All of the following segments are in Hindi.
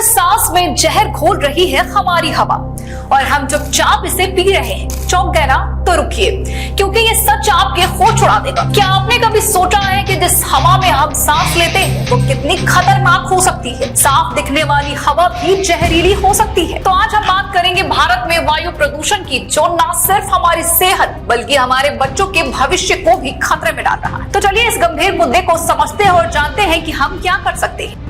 हर सांस में जहर घोल रही है हमारी हवा और हम चुपचाप इसे पी रहे हैं। चौंक गए ना? तो रुकिए, क्योंकि ये सच आपके होश उड़ा देगा। क्या आपने कभी सोचा है कि जिस हवा में हम सांस लेते हैं वो कितनी खतरनाक हो सकती है? साफ दिखने वाली हवा भी जहरीली हो सकती है। तो आज हम बात करेंगे भारत में वायु प्रदूषण की, जो न सिर्फ हमारी सेहत बल्कि हमारे बच्चों के भविष्य को भी खतरे में डाल रहा है। तो चलिए इस गंभीर मुद्दे को समझते हैं और जानते हैं कि हम क्या कर सकते हैं।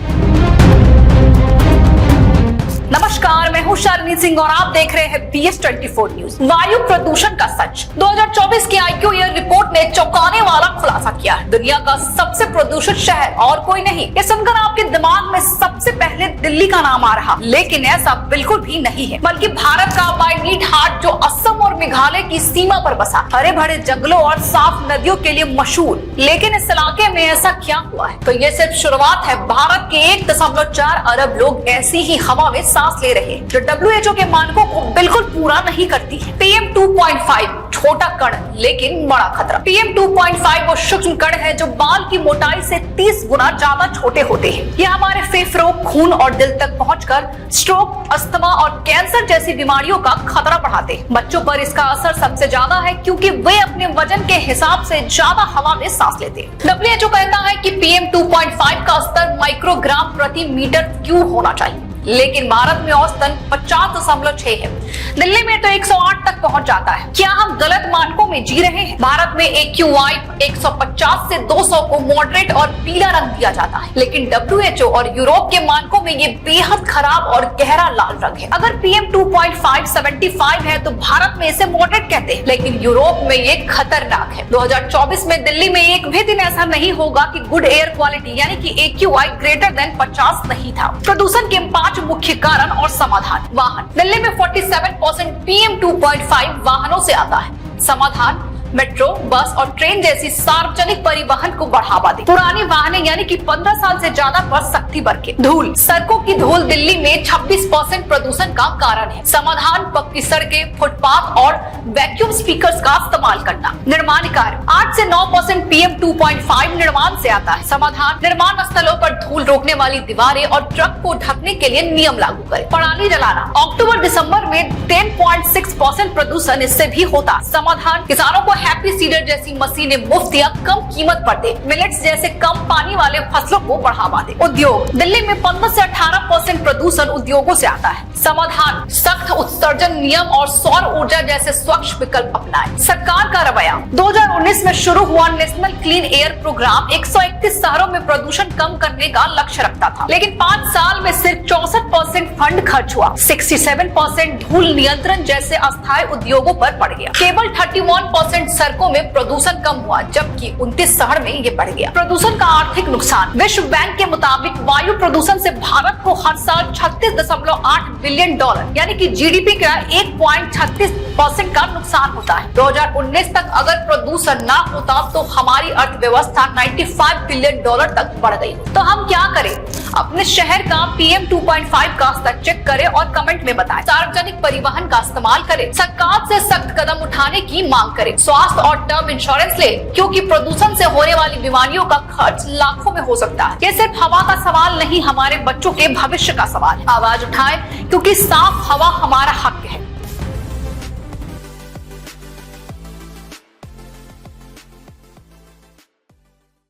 नमस्कार, मैं हूं शालिनी सिंह और आप देख रहे हैं BS24 न्यूज। वायु प्रदूषण का सच। 2024 की IQ ईयर रिपोर्ट ने चौंकाने वाला खुलासा किया। दुनिया का सबसे प्रदूषित शहर और कोई नहीं। ये सुनकर आपके दिमाग में सबसे पहले दिल्ली का नाम आ रहा, लेकिन ऐसा बिल्कुल भी नहीं है। बल्कि भारत का बायनीट हाट, जो असम और मेघालय की सीमा पर बसा, हरे भरे जंगलों और साफ नदियों के लिए मशहूर। लेकिन इस इलाके में ऐसा क्या हुआ है? तो ये सिर्फ शुरुआत है। भारत के 1.4 अरब लोग ऐसी ही हवा में सांस ले रहे हैं, जो WHO के मानकों को बिल्कुल पूरा नहीं करती है। PM 2.5 छोटा कण लेकिन बड़ा खतरा। PM 2.5 वो सूक्ष्म कण है जो बाल की मोटाई से 30 गुना ज्यादा छोटे होते हैं। ये हमारे फेफड़ों, खून और दिल तक पहुंचकर स्ट्रोक, अस्थमा और कैंसर जैसी बीमारियों का खतरा बढ़ाते हैं। बच्चों पर इसका असर सबसे ज्यादा है, क्योंकि वे अपने वजन के हिसाब से ज्यादा हवा में सांस लेते हैं। WHO कहता है कि PM 2.5 का स्तर माइक्रोग्राम प्रति मीटर क्यूब होना चाहिए, लेकिन भारत में औसतन 50.6 है। दिल्ली में तो 108 तक पहुंच जाता है। क्या हम गलत मानकों में जी रहे हैं? भारत में AQI 150 से 200 को मॉडरेट और पीला रंग दिया जाता है, लेकिन WHO और यूरोप के मानकों में ये बेहद खराब और गहरा लाल रंग है। अगर PM 2.5 75 है तो भारत में इसे मॉडरेट कहते हैं, लेकिन यूरोप में ये खतरनाक है। 2024 में दिल्ली में एक भी दिन ऐसा नहीं होगा कि गुड एयर क्वालिटी यानी कि AQI ग्रेटर देन 50 नहीं था। प्रदूषण के 5 मुख्य कारण और समाधान। वाहन। दिल्ली में 47% PM 2.5 वाहनों से आता है। समाधान: मेट्रो, बस और ट्रेन जैसी सार्वजनिक परिवहन को बढ़ावा दे। पुरानी वाहनें यानी कि 15 साल से ज्यादा पर सख्ती बरके। धूल। सड़कों की धूल दिल्ली में 26% प्रदूषण का कारण है। समाधान: पक्की सड़कें, फुटपाथ और वैक्यूम स्पीकर्स का इस्तेमाल करना। निर्माण कार्य। 8 से 9% PM 2.5 निर्माण से आता है। समाधान: निर्माण स्थलों पर धूल रोकने वाली दीवारें और ट्रक को ढकने के लिए नियम लागू करें। पराली जलाना। अक्टूबर दिसंबर में 10.6% प्रदूषण इससे भी होता। समाधान: किसानों को हैप्पी सीडर जैसी मशीनें मुफ्त या कम कीमत पर दे। मिलेट्स जैसे कम पानी वाले फसलों को बढ़ावा दे। उद्योग। दिल्ली में 15 से 18% प्रदूषण उद्योगों से आता है। समाधान: सख्त उत्सर्जन नियम और सौर ऊर्जा जैसे स्वच्छ विकल्प अपनाएं। सरकार का रवैया। 2019 में शुरू हुआ नेशनल क्लीन एयर प्रोग्राम 131 शहरों में प्रदूषण कम करने का लक्ष्य रखता था, लेकिन 5 साल में सिर्फ 64% फंड खर्च हुआ। 67% धूल नियंत्रण जैसे अस्थायी उद्योगों पर पड़ गया। केवल 31% सड़कों में प्रदूषण कम हुआ, जबकि 29 शहर में ये बढ़ गया। प्रदूषण का आर्थिक नुकसान। विश्व बैंक के मुताबिक वायु प्रदूषण से भारत को हर साल 36.8 बिलियन डॉलर यानी कि GDP का 1.36% का नुकसान होता है। 2019 तक अगर प्रदूषण ना होता तो हमारी अर्थव्यवस्था 95 बिलियन डॉलर तक बढ़ गई। तो हम क्या करें? अपने शहर का PM 2.5 का स्तर चेक करें और कमेंट में बताएं। सार्वजनिक परिवहन का इस्तेमाल करें। सरकार से सख्त कदम उठाने की मांग करें। स्वास्थ्य और टर्म इंश्योरेंस ले, क्योंकि प्रदूषण से होने वाली बीमारियों का खर्च लाखों में हो सकता है। ये सिर्फ हवा का सवाल नहीं, हमारे बच्चों के भविष्य का सवाल है। आवाज उठाएं, क्योंकि साफ हवा हमारा हक है।